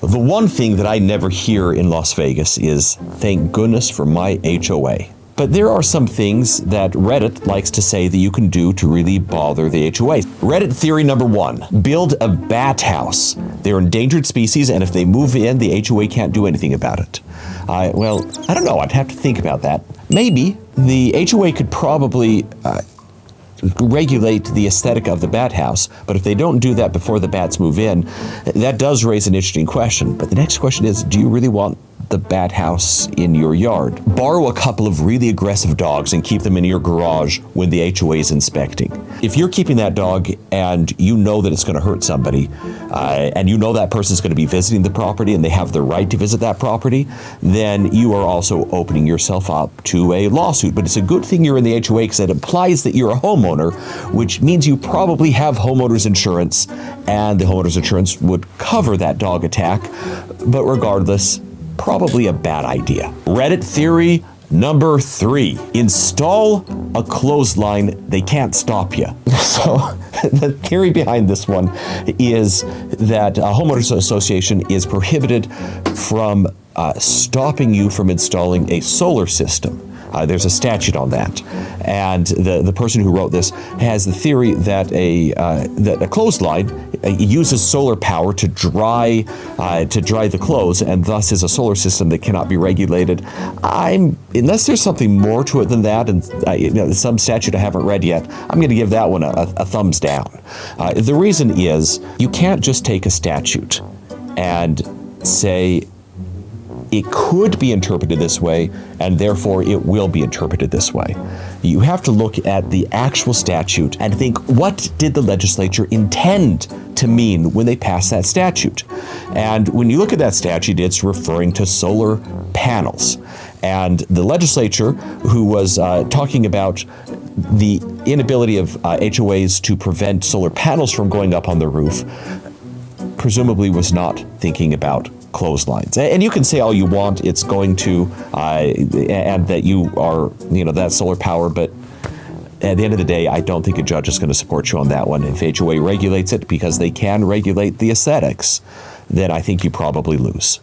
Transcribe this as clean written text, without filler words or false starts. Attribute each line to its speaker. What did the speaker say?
Speaker 1: The one thing that I never hear in Las Vegas is, thank goodness for my HOA. But there are some things that Reddit likes to say that you can do to really bother the HOA. Reddit theory number 1, build a bat house. They're endangered species, and if they move in, the HOA can't do anything about it. Well, I don't know, I'd have to think about that. Maybe the HOA could probably regulate the aesthetic of the bat house, but if they don't do that before the bats move in, that does raise an interesting question. But the next question is, do you really want the bat house in your yard? Borrow a couple of really aggressive dogs and keep them in your garage when the HOA is inspecting. If you're keeping that dog and you know that it's going to hurt somebody, and you know that person's going to be visiting the property and they have the right to visit that property, then you are also opening yourself up to a lawsuit. But it's a good thing you're in the HOA because it implies that you're a homeowner, which means you probably have homeowners insurance, and the homeowners insurance would cover that dog attack. But regardless, probably a bad idea. Reddit theory number 3, install a clothesline, they can't stop you. So the theory behind this one is that a homeowners association is prohibited from stopping you from installing a solar system. There's a statute on that, and the person who wrote this has the theory that a clothesline uses solar power to dry the clothes, and thus is a solar system that cannot be regulated. Unless there's something more to it than that, and some statute I haven't read yet, I'm going to give that one a thumbs down. The reason is you can't just take a statute and say it could be interpreted this way, and therefore it will be interpreted this way. You have to look at the actual statute and think, what did the legislature intend to mean when they passed that statute? And when you look at that statute, it's referring to solar panels. And the legislature, who was talking about the inability of HOAs to prevent solar panels from going up on the roof, presumably was not thinking about clotheslines. And you can say all you want, it's going to, and that you are, that solar power, but at the end of the day, I don't think a judge is going to support you on that one. If HOA regulates it because they can regulate the aesthetics, then I think you probably lose.